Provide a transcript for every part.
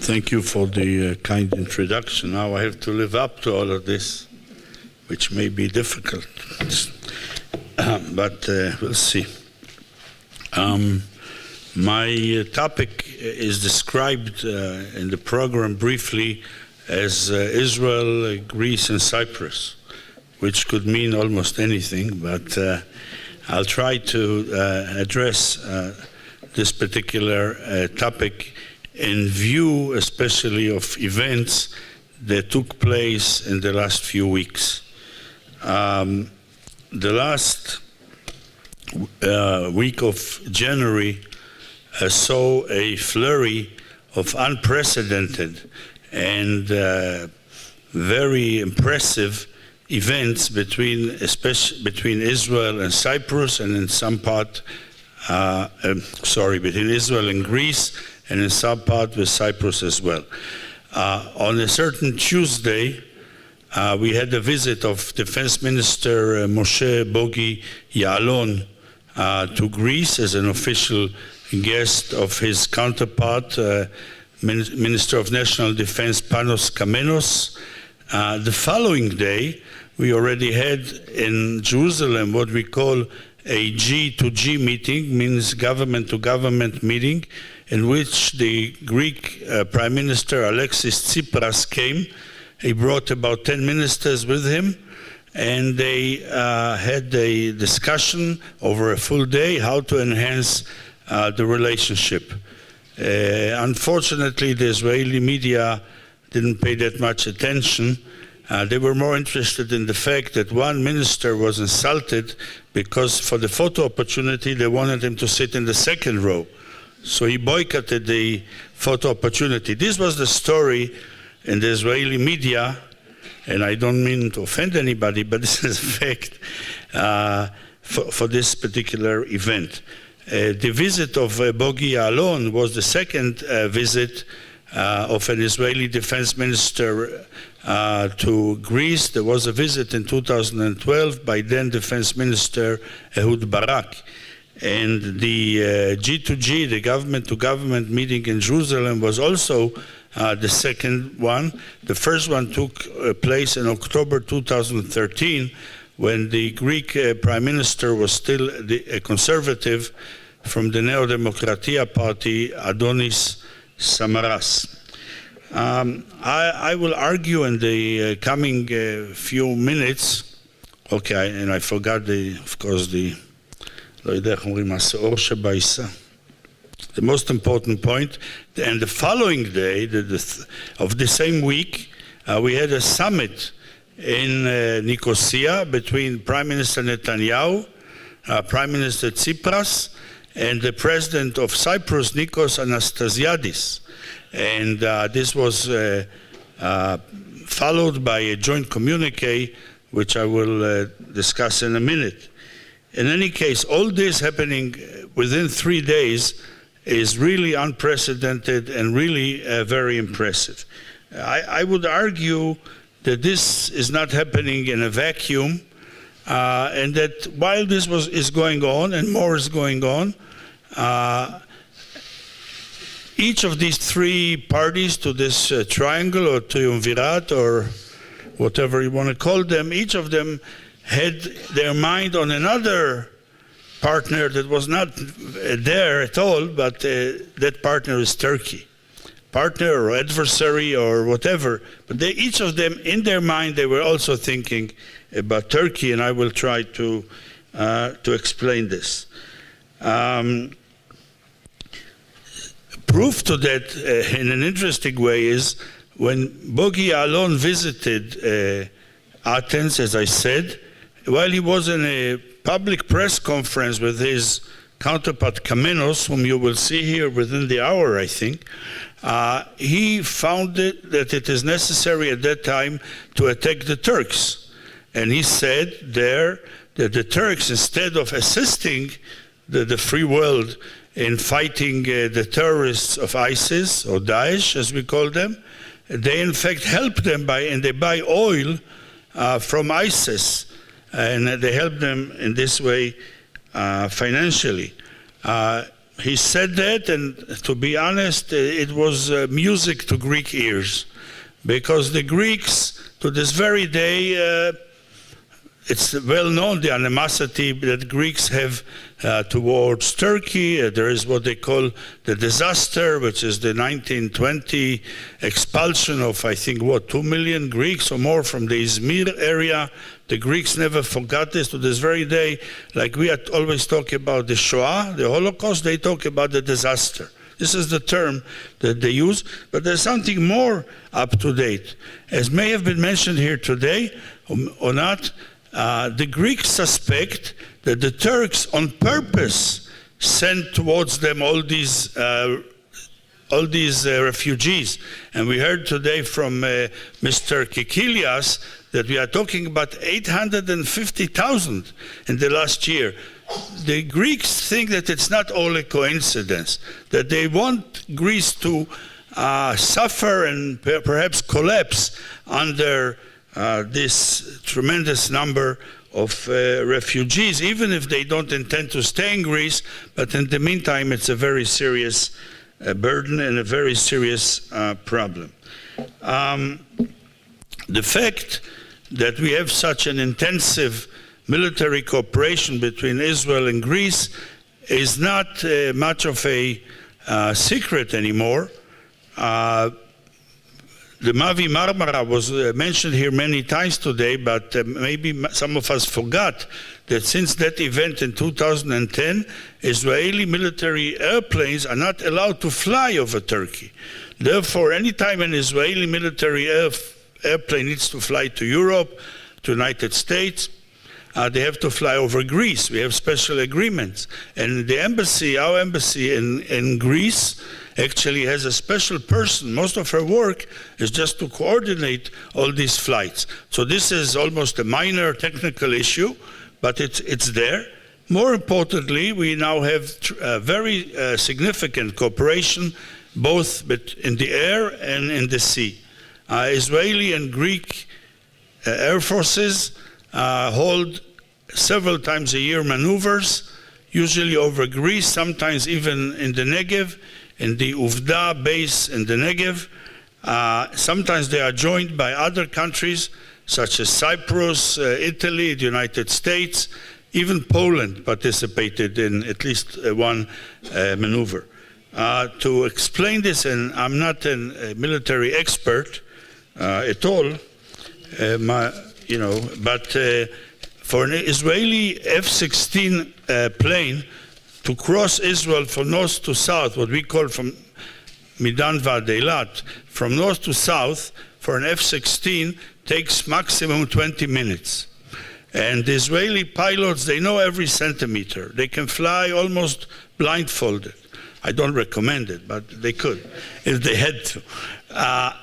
Thank you for the kind introduction. Now I have to live up to all of this, which may be difficult, but we'll see. My topic is described in the program briefly as Israel, Greece, and Cyprus, which could mean almost anything, but I'll try to address this particular topic in view especially of events that took place in the last few weeks. The last week of January saw a flurry of unprecedented and very impressive events between Israel and Cyprus, and in some part, between Israel and Greece, and in some part with Cyprus as well. On a certain Tuesday, we had a visit of Defense Minister Moshe Bogi Ya'alon to Greece as an official guest of his counterpart, Minister of National Defense Panos Kamenos. The following day, we already had in Jerusalem what we call a G2G meeting, means government-to-government meeting, in which the Greek Prime Minister Alexis Tsipras came. He brought about 10 ministers with him, and they had a discussion over a full day how to enhance the relationship. Unfortunately, the Israeli media didn't pay that much attention. They were more interested in the fact that one minister was insulted because for the photo opportunity they wanted him to sit in the second row. So he boycotted the photo opportunity. This was the story in the Israeli media, and I don't mean to offend anybody, but this is a fact for this particular event. The visit of Bogi Ya'alon was the second visit of an Israeli defense minister to Greece. There was a visit in 2012 by then Defense Minister Ehud Barak. And the G2G, the government-to-government meeting in Jerusalem, was also the second one. The first one took place in October 2013, when the Greek Prime Minister was still a conservative from the Neo-Demokratia Party, Adonis Samaras. I will argue in the coming few minutes, and I forgot the most important point, and the following day of the same week, we had a summit in Nicosia between Prime Minister Netanyahu, Prime Minister Tsipras, and the President of Cyprus, Nikos Anastasiadis. And this was followed by a joint communique, which I will discuss in a minute. In any case, all this happening within 3 days is really unprecedented and really very impressive. I would argue that this is not happening in a vacuum, and that while this is going on and more is going on, each of these three parties to this triangle or triumvirate or whatever you want to call them, each of them had their mind on another partner that was not there at all, but that partner is Turkey. Partner or adversary or whatever, but each of them, in their mind, they were also thinking about Turkey, and I will try to explain this. Proof to that in an interesting way is when Bogi Ya'alon visited Athens, as I said, while he was in a public press conference with his counterpart Kamenos, whom you will see here within the hour, I think, he found that it is necessary at that time to attack the Turks. And he said there that the Turks, instead of assisting the free world in fighting the terrorists of ISIS, or Daesh, as we call them, they in fact help them and they buy oil from ISIS, and they help them in this way financially. he said that, and to be honest, it was music to Greek ears, because the Greeks, to this very day, it's well known, the animosity that Greeks have towards Turkey. There is what they call the disaster, which is the 1920 expulsion of, I think, 2 million Greeks or more from the Izmir area. The Greeks never forgot this to this very day. Like we always talk about the Shoah, the Holocaust, they talk about the disaster. This is the term that they use, but there's something more up to date. As may have been mentioned here today, or not, the Greeks suspect that the Turks on purpose sent towards them all these refugees. And we heard today from Mr. Kikilias that we are talking about 850,000 in the last year. The Greeks think that it's not all a coincidence, that they want Greece to suffer and perhaps collapse under this tremendous number of refugees, even if they don't intend to stay in Greece, but in the meantime it's a very serious burden and a very serious problem. The fact that we have such an intensive military cooperation between Israel and Greece is not much of a secret anymore. The Mavi Marmara was mentioned here many times today, but maybe some of us forgot that since that event in 2010, Israeli military airplanes are not allowed to fly over Turkey. Therefore, anytime an Israeli military airplane needs to fly to Europe, to United States, they have to fly over Greece. We have special agreements. And the embassy, our embassy in Greece, actually has a special person. Most of her work is just to coordinate all these flights. So this is almost a minor technical issue, but it's there. More importantly, we now have very significant cooperation both in the air and in the sea. Israeli and Greek air forces hold several times a year maneuvers, usually over Greece, sometimes even in the Negev, in the Uvda base in the Negev. Sometimes they are joined by other countries such as Cyprus, Italy, the United States, even Poland participated in at least one maneuver. To explain this, and I'm not a military expert at all, but for an Israeli F-16 plane to cross Israel from north to south, what we call from Midan Vad Eilat, from north to south, for an F-16 takes maximum 20 minutes. And the Israeli pilots, they know every centimeter. They can fly almost blindfolded. I don't recommend it, but they could if they had to.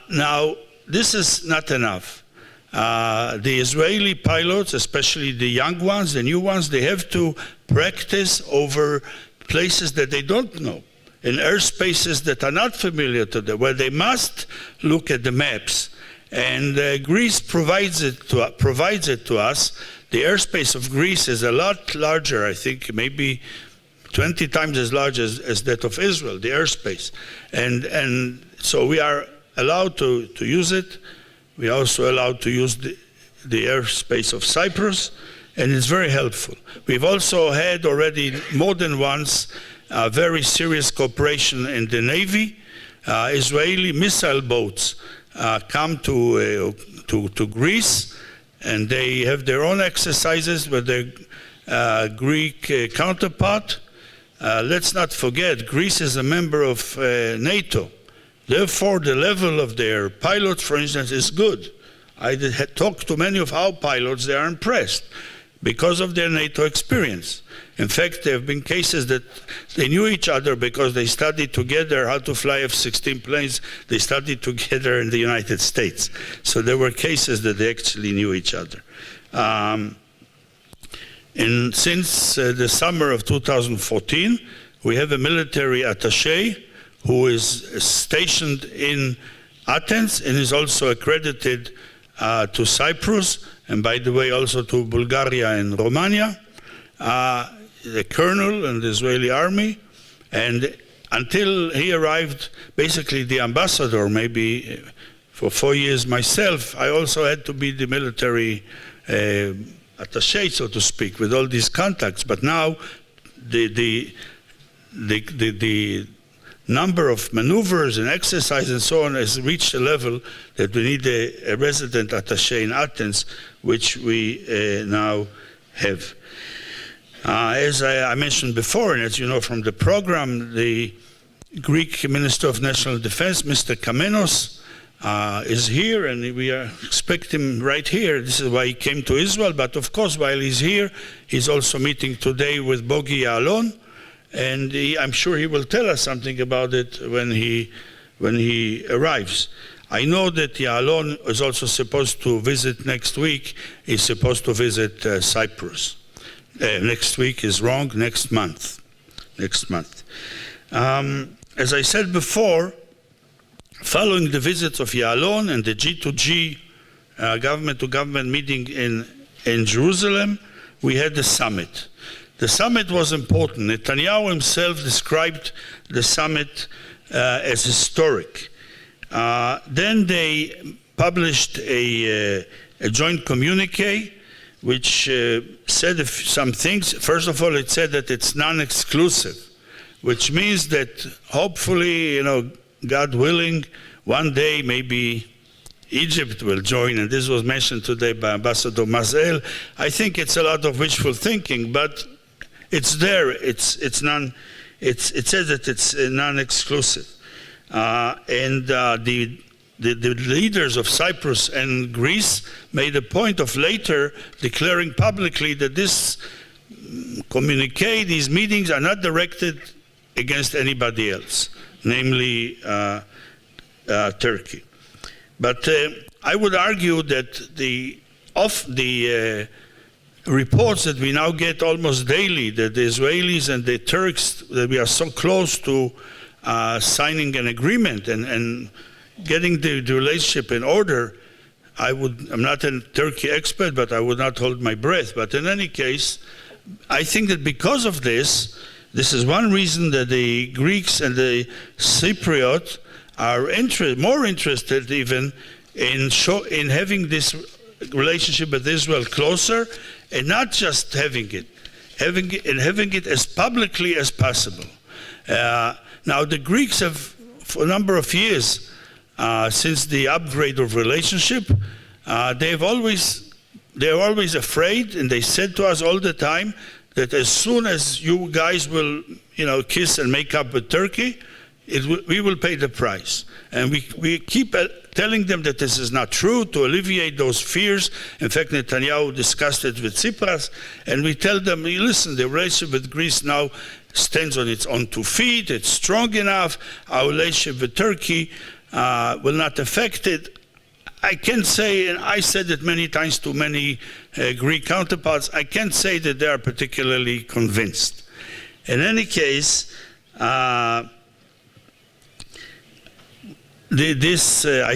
Now, this is not enough. The Israeli pilots, especially the young ones, the new ones, they have to practice over places that they don't know, in airspaces that are not familiar to them, where they must look at the maps. And Greece provides it to us. The airspace of Greece is a lot larger, I think, maybe 20 times as large as that of Israel, the airspace. And so we are allowed to use it. We are also allowed to use the airspace of Cyprus, and it's very helpful. We've also had already more than once very serious cooperation in the Navy. Israeli missile boats come to Greece, and they have their own exercises with their Greek counterpart. Let's not forget, Greece is a member of NATO. Therefore, the level of their pilots, for instance, is good. I had talked to many of our pilots. They are impressed because of their NATO experience. In fact, there have been cases that they knew each other because they studied together how to fly F-16 planes. They studied together in the United States. So there were cases that they actually knew each other. And since the summer of 2014, we have a military attaché who is stationed in Athens and is also accredited to Cyprus, and by the way also to Bulgaria and Romania, the colonel in the Israeli army, And until he arrived, basically the ambassador, maybe for 4 years myself, I also had to be the military attaché, so to speak, with all these contacts. But now the number of maneuvers and exercise and so on has reached a level that we need a resident attaché in Athens, which we now have. As I mentioned before, and as you know from the program, the Greek Minister of National Defense, Mr. Kamenos, is here, and we expect him right here. This is why he came to Israel, but of course while he's here, he's also meeting today with Bogi Ya'alon, and I'm sure he will tell us something about it when he arrives. I know that Ya'alon is also supposed to visit next week. He's supposed to visit Cyprus. Next week is wrong, next month. Next month. As I said before, following the visits of Ya'alon and the G2G government-to-government meeting in Jerusalem, we had the summit. The summit was important. Netanyahu himself described the summit as historic. Then they published a joint communique which said some things. First of all, it said that it's non-exclusive, which means that hopefully, God willing, one day maybe Egypt will join, and this was mentioned today by Ambassador Mazel. I think it's a lot of wishful thinking, but it's there. It says that it's non-exclusive, and the leaders of Cyprus and Greece made a point of later declaring publicly that this communique, these meetings, are not directed against anybody else, namely Turkey. But I would argue that the reports that we now get almost daily, that the Israelis and the Turks, that we are so close to signing an agreement and getting the relationship in order, I'm not a Turkey expert, but I would not hold my breath. But in any case, I think that because of this is one reason that the Greeks and the Cypriot are more interested even in having this relationship with Israel closer, and not just having it as publicly as possible. Now the Greeks have, for a number of years, since the upgrade of relationship, they're always afraid, and they said to us all the time that as soon as you guys will, kiss and make up with Turkey, we will pay the price. And we keep telling them that this is not true, to alleviate those fears. In fact, Netanyahu discussed it with Tsipras, and we tell them, listen, the relationship with Greece now stands on its own 2 feet, it's strong enough, our relationship with Turkey will not affect it. I can say, and I said it many times to many Greek counterparts, I can't say that they are particularly convinced. In any case, I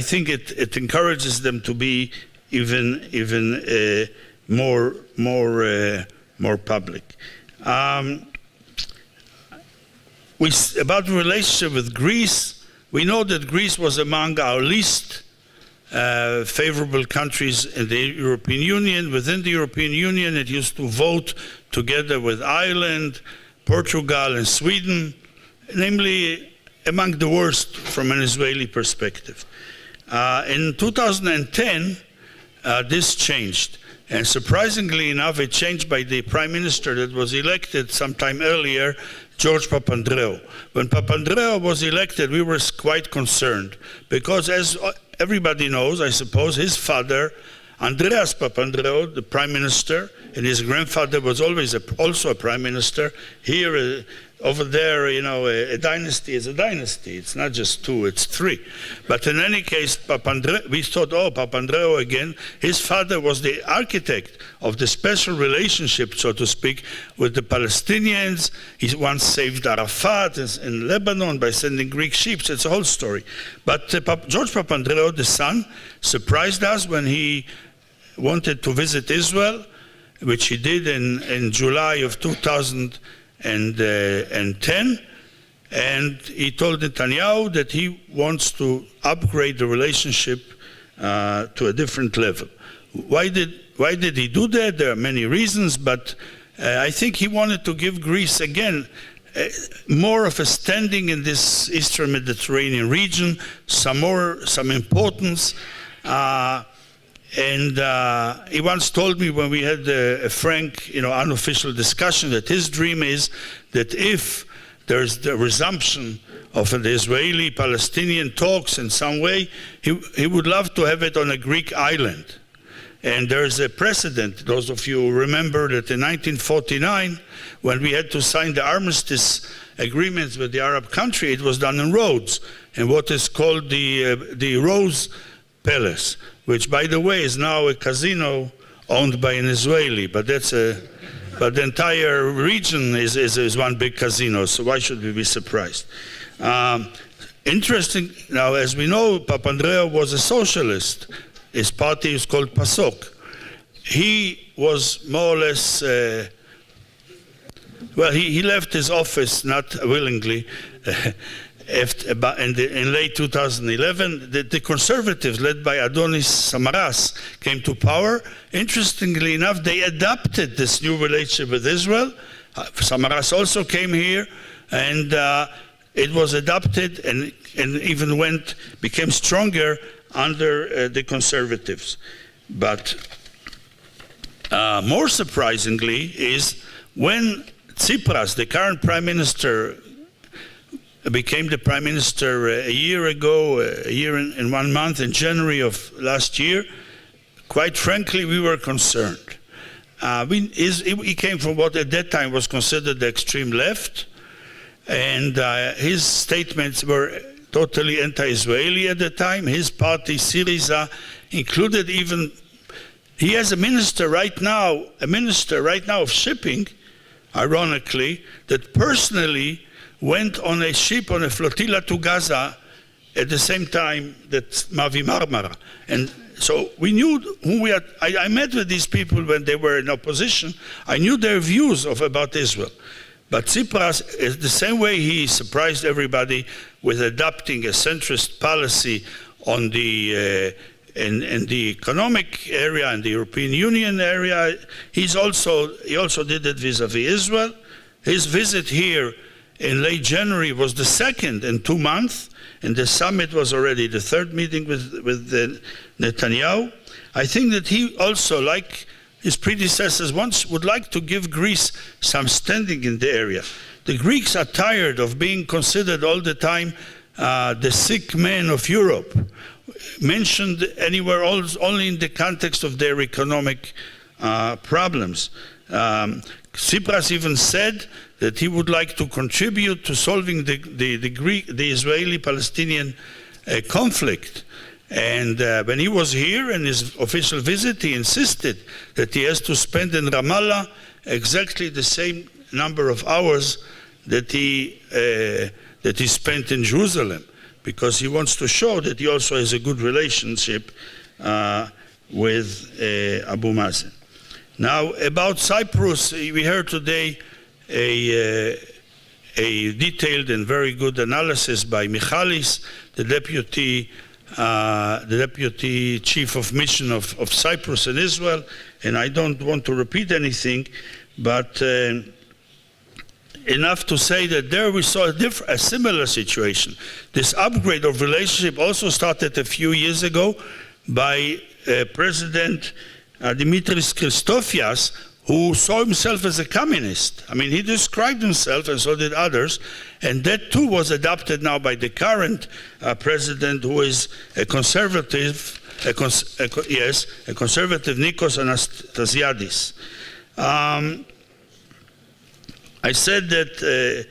think it encourages them to be even more public. About the relationship with Greece, we know that Greece was among our least favorable countries in the European Union. Within the European Union, it used to vote together with Ireland, Portugal, and Sweden, namely among the worst from an Israeli perspective. In 2010, this changed. And surprisingly enough, it changed by the prime minister that was elected sometime earlier, George Papandreou. When Papandreou was elected, we were quite concerned because, as everybody knows, I suppose, his father, Andreas Papandreou, the prime minister, and his grandfather was always also a prime minister. Here, over there, a dynasty is a dynasty. It's not just 2, it's 3. But in any case, we thought, Papandreou again. His father was the architect of the special relationship, so to speak, with the Palestinians. He once saved Arafat in Lebanon by sending Greek ships. It's a whole story. But George Papandreou, the son, surprised us when he wanted to visit Israel, which he did in July of 2010, and he told Netanyahu that he wants to upgrade the relationship to a different level. Why did he do that? There are many reasons, but I think he wanted to give Greece again more of a standing in this Eastern Mediterranean region, some importance. And he once told me, when we had a frank, unofficial discussion, that his dream is that if there's the resumption of the Israeli-Palestinian talks in some way, he would love to have it on a Greek island. And there's a precedent. Those of you who remember that in 1949, when we had to sign the armistice agreements with the Arab country, it was done in Rhodes, in what is called the Rose Palace, which, by the way, is now a casino owned by an Israeli. But but the entire region is one big casino. So why should we be surprised? Interesting. Now, as we know, Papandreou was a socialist. His party is called PASOK. He was more or less, he left his office not willingly. In late 2011, the conservatives, led by Adonis Samaras, came to power. Interestingly enough, they adopted this new relationship with Israel. Samaras also came here, and it was adopted and even became stronger under the conservatives. But more surprisingly is when Tsipras, the current prime minister, became the prime minister a year ago, a year and 1 month, in January of last year. Quite frankly, we were concerned. He came from what at that time was considered the extreme left, and his statements were totally anti-Israeli at the time. His party, Syriza, included even, he has a minister right now of shipping, ironically, that personally went on a ship, on a flotilla to Gaza at the same time that Mavi Marmara. And so we knew who we are. I met with these people when they were in opposition. I knew their views about Israel. But Tsipras, is the same way he surprised everybody with adopting a centrist policy on the in the economic area and the European Union area, he also did it vis-a-vis Israel. His visit here in late January was the second in 2 months, and the summit was already the third meeting with Netanyahu. I think that he also, like his predecessors, would like to give Greece some standing in the area. The Greeks are tired of being considered all the time the sick man of Europe, mentioned anywhere only in the context of their economic problems. Tsipras even said that he would like to contribute to solving the Israeli-Palestinian conflict. And when he was here in his official visit, he insisted that he has to spend in Ramallah exactly the same number of hours that he spent in Jerusalem, because he wants to show that he also has a good relationship with Abu Mazen. Now, about Cyprus, we heard today a detailed and very good analysis by Michalis, the deputy chief of mission of Cyprus and Israel, and I don't want to repeat anything, but enough to say that there we saw a similar situation. This upgrade of relationship also started a few years ago by President Dimitris Christofias, who saw himself as a communist. I mean, he described himself, and so did others, and that too was adopted now by the current president, who is a conservative, Nikos Anastasiadis. I said that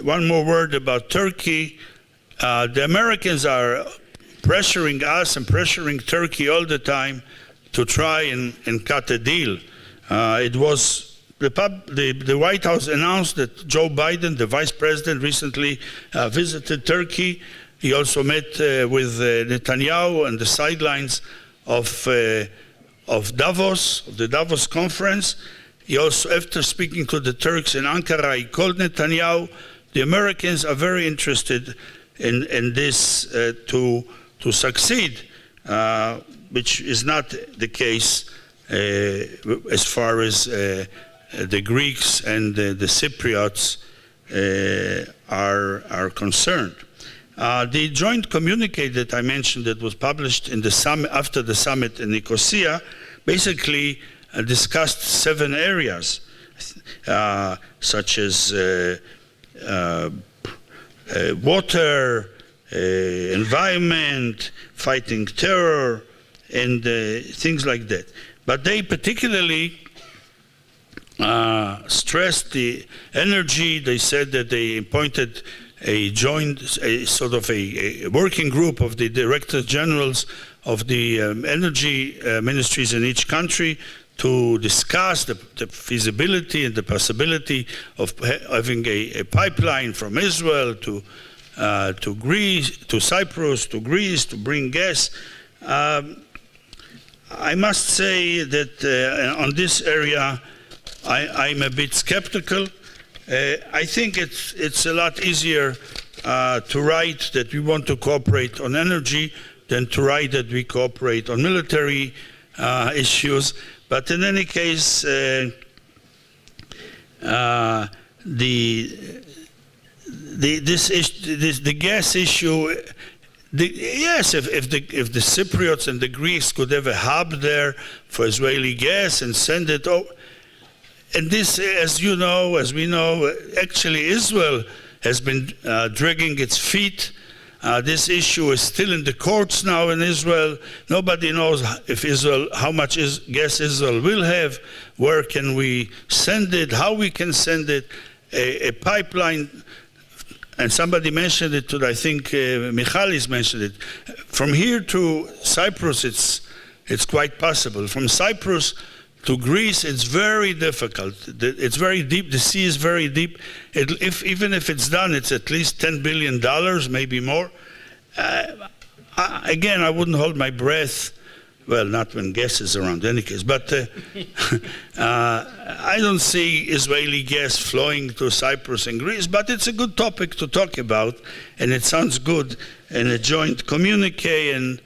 one more word about Turkey. The Americans are pressuring us and pressuring Turkey all the time to try and cut a deal. It was the White House announced that Joe Biden, the vice president, recently visited Turkey. He also met with Netanyahu on the sidelines of Davos, of the Davos conference. He also, after speaking to the Turks in Ankara, he called Netanyahu the Americans are very interested in this to succeed, which is not the case as far as the Greeks and the Cypriots are concerned. The joint communique that I mentioned that was published in the summit, after the summit in Nicosia, basically discussed 7 areas, such as water, environment, fighting terror, and things like that. But they particularly stressed the energy. They said that they appointed a sort of a working group of the director generals of the energy ministries in each country to discuss the feasibility and the possibility of having a pipeline from Israel to Greece, to Cyprus, to Greece, to bring gas. I must say that on this area, I'm a bit skeptical. I think it's a lot easier to write that we want to cooperate on energy than to write that we cooperate on military issues. But in any case, the gas issue. Yes, if the Cypriots and the Greeks could have a hub there for Israeli gas and send it over. And this, as you know, as we know, actually Israel has been dragging its feet. This issue is still in the courts now in Israel. Nobody knows how much gas Israel will have, where can we send it, how we can send it, a pipeline. And somebody mentioned it too, I think Michalis mentioned it. From here to Cyprus, it's quite possible. From Cyprus to Greece, it's very difficult. It's very deep. The sea is very deep. Even if it's done, it's at least $10 billion, maybe more. Again, I wouldn't hold my breath. Well, not when gas is around, in any case. But I don't see Israeli gas flowing to Cyprus and Greece. But it's a good topic to talk about, and it sounds good in a joint communique. And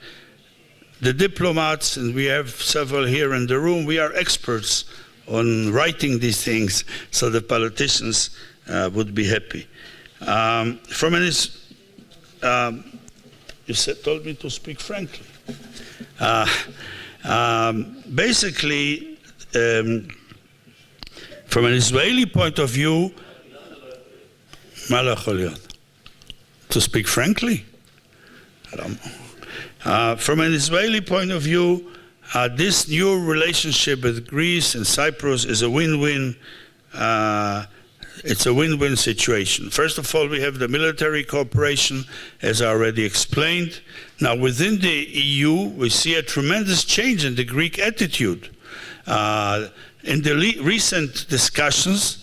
the diplomats, and we have several here in the room, we are experts on writing these things, so the politicians would be happy. You told me to speak frankly. Basically, from an Israeli point of view, to speak frankly, I don't know. From an Israeli point of view, this new relationship with Greece and Cyprus is a win-win. It's a win-win situation. First of all, we have the military cooperation, as I already explained. Now, within the EU, we see a tremendous change in the Greek attitude. In the recent discussions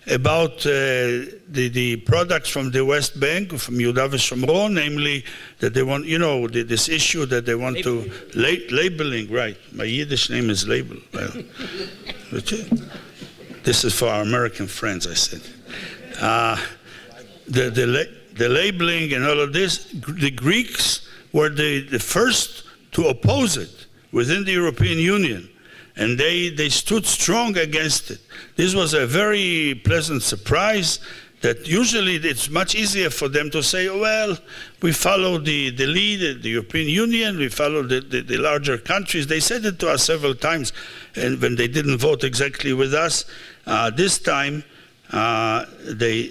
about the products from the West Bank, from Yehuda v'Shomron, namely that they want, this issue that they want labeling. To labeling, right? My Yiddish name is label. Well, this is for our American friends, I said. The labeling and all of this, the Greeks were the first to oppose it within the European Union. And they stood strong against it. This was a very pleasant surprise that usually it's much easier for them to say, well, we follow the lead, the European Union, we follow the larger countries. They said it to us several times, and when they didn't vote exactly with us. This time, they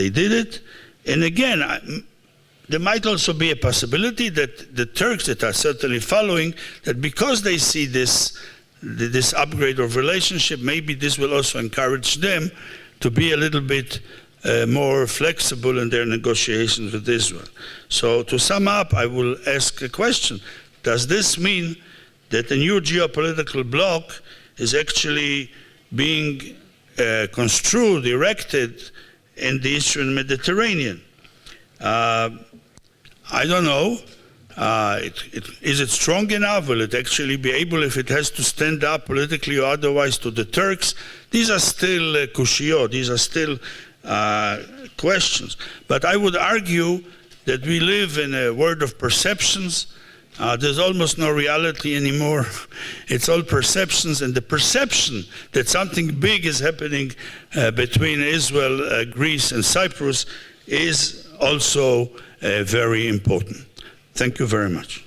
did it. And again, there might also be a possibility that the Turks that are certainly following, that because they see this upgrade of relationship, maybe this will also encourage them to be a little bit more flexible in their negotiations with Israel. So to sum up, I will ask a question. Does this mean that the new geopolitical bloc is actually being construed, erected in the Eastern Mediterranean? I don't know. Is it strong enough? Will it actually be able, if it has to stand up politically or otherwise to the Turks? These are still kushiyot. These are still questions. But I would argue that we live in a world of perceptions. There's almost no reality anymore. It's all perceptions, and the perception that something big is happening between Israel, Greece, and Cyprus is also very important. Thank you very much.